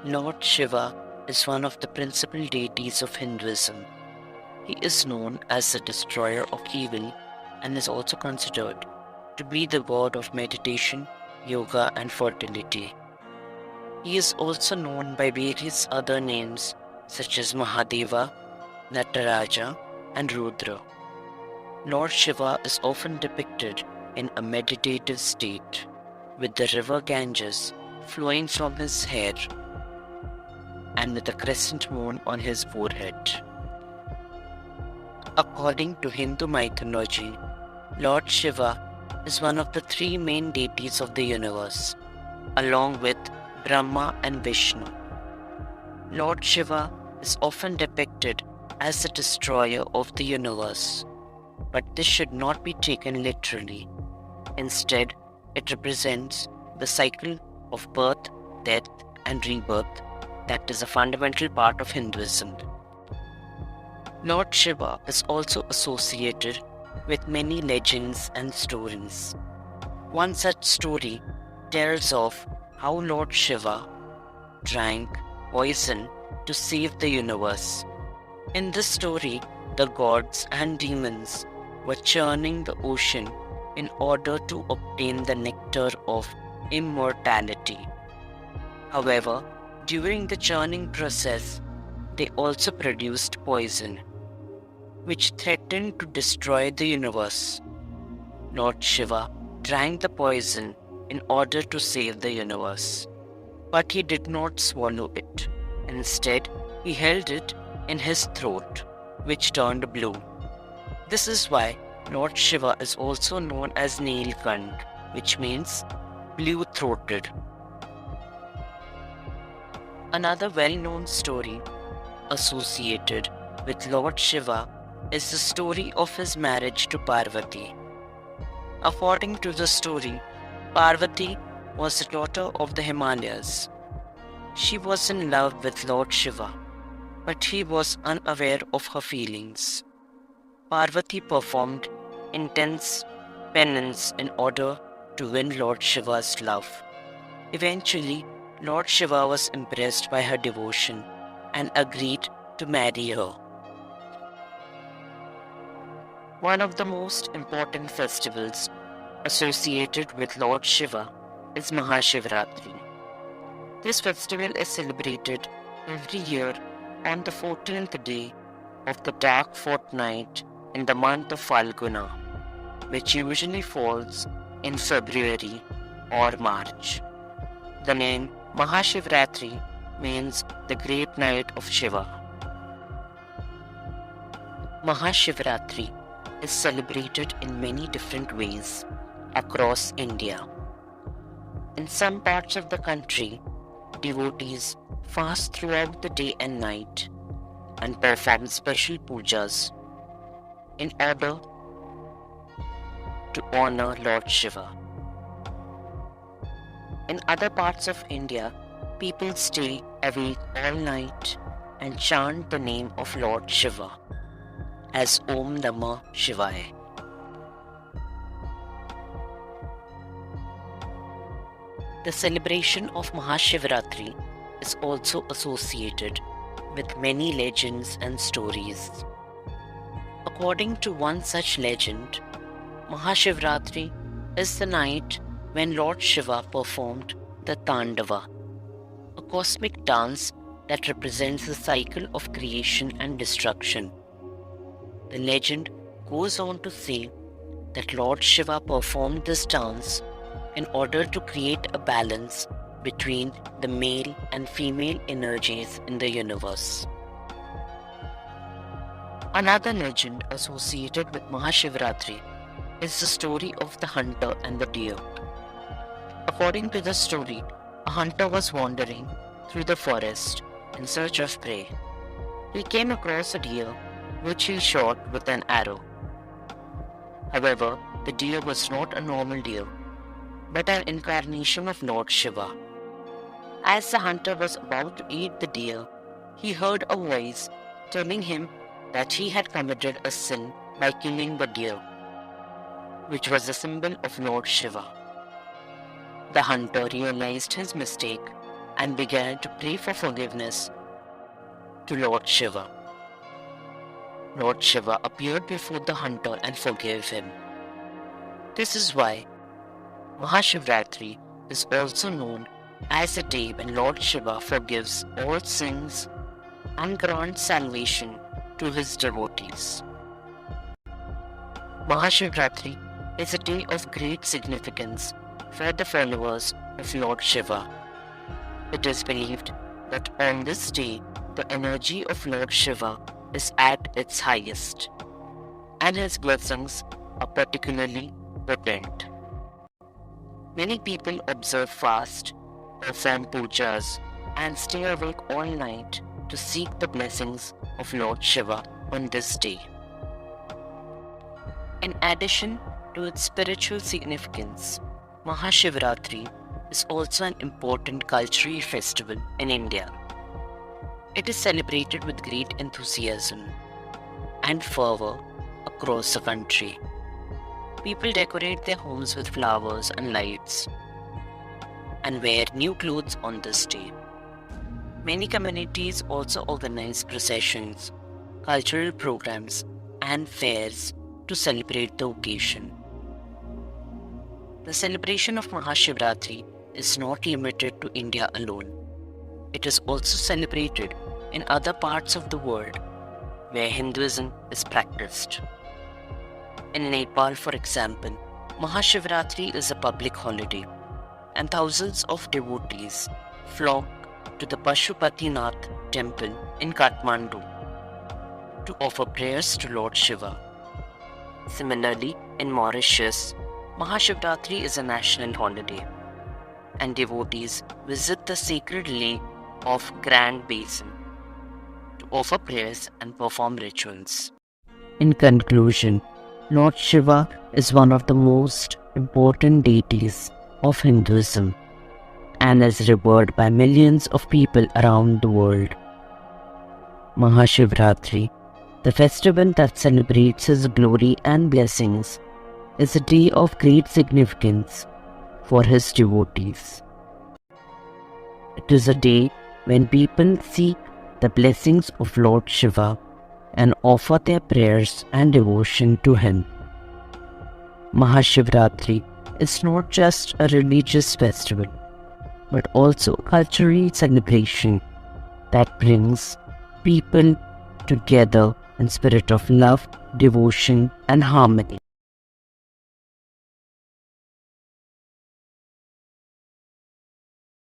Lord Shiva is one of the principal deities of Hinduism. He is known as the destroyer of evil and is also considered to be the god of meditation, yoga, and fertility. He is also known by various other names such as Mahadeva, Nataraja, and Rudra. Lord Shiva is often depicted in a meditative state, with the river Ganges flowing from his hair and with a crescent moon on his forehead. According to Hindu mythology, Lord Shiva is one of the three main deities of the universe, along with Brahma and Vishnu. Lord Shiva is often depicted as the destroyer of the universe, but this should not be taken literally. Instead, it represents the cycle of birth, death, and rebirth that is a fundamental part of Hinduism. Lord Shiva is also associated with many legends and stories. One such story tells of how Lord Shiva drank poison to save the universe. In this story, the gods and demons were churning the ocean in order to obtain the nectar of immortality. However, during the churning process, they also produced poison, which threatened to destroy the universe. Lord Shiva drank the poison in order to save the universe, but he did not swallow it. Instead, he held it in his throat, which turned blue. This is why Lord Shiva is also known as Nilkant, which means blue-throated. Another well-known story associated with Lord Shiva is the story of his marriage to Parvati. According to the story, Parvati was the daughter of the Himalayas. She was in love with Lord Shiva, but he was unaware of her feelings. Parvati performed intense penance in order to win Lord Shiva's love. Eventually, Lord Shiva was impressed by her devotion and agreed to marry her. One of the most important festivals associated with Lord Shiva is Mahashivratri. This festival is celebrated every year on the 14th day of the dark fortnight in the month of Falguna, which usually falls in February or March. The name Mahashivratri means the great night of Shiva. Mahashivratri is celebrated in many different ways across India. In some parts of the country, devotees fast throughout the day and night and perform special pujas in order to honor Lord Shiva. In other parts of India, people stay awake all night and chant the name of Lord Shiva as Om Namah Shivaya. The celebration of Mahashivratri is also associated with many legends and stories. According to one such legend, Mahashivratri is the night when Lord Shiva performed the Tandava, a cosmic dance that represents the cycle of creation and destruction. The legend goes on to say that Lord Shiva performed this dance in order to create a balance between the male and female energies in the universe. Another legend associated with Mahashivratri is the story of the hunter and the deer. According to the story, a hunter was wandering through the forest in search of prey. He came across a deer which he shot with an arrow. However, the deer was not a normal deer, but an incarnation of Lord Shiva. As the hunter was about to eat the deer, he heard a voice telling him that he had committed a sin by killing the deer, which was a symbol of Lord Shiva. The hunter realized his mistake and began to pray for forgiveness to Lord Shiva. Lord Shiva appeared before the hunter and forgave him. This is why Mahashivratri is also known as the day when Lord Shiva forgives all sins and grants salvation to his devotees. Mahashivratri is a day of great significance for the followers of Lord Shiva. It is believed that on this day, the energy of Lord Shiva is at its highest, and his blessings are particularly potent. Many people observe fast, perform pujas, and stay awake all night to seek the blessings of Lord Shiva on this day. In addition to its spiritual significance, Mahashivratri is also an important cultural festival in India. It is celebrated with great enthusiasm and fervor across the country. People decorate their homes with flowers and lights and wear new clothes on this day. Many communities also organize processions, cultural programs, and fairs to celebrate the occasion. The celebration of Mahashivratri is not limited to India alone. It is also celebrated in other parts of the world where Hinduism is practiced. In Nepal, for example, Mahashivratri is a public holiday, and thousands of devotees flock to the Pashupatinath temple in Kathmandu to offer prayers to Lord Shiva. Similarly, in Mauritius, Mahashivratri is a national holiday, and devotees visit the sacred lake of Grand Basin to offer prayers and perform rituals. In conclusion, Lord Shiva is one of the most important deities of Hinduism and is revered by millions of people around the world. Mahashivratri, the festival that celebrates his glory and blessings, is a day of great significance for his devotees. It is a day when people seek the blessings of Lord Shiva and offer their prayers and devotion to him. Mahashivratri is not just a religious festival, but also a cultural celebration that brings people together in spirit of love, devotion, and harmony.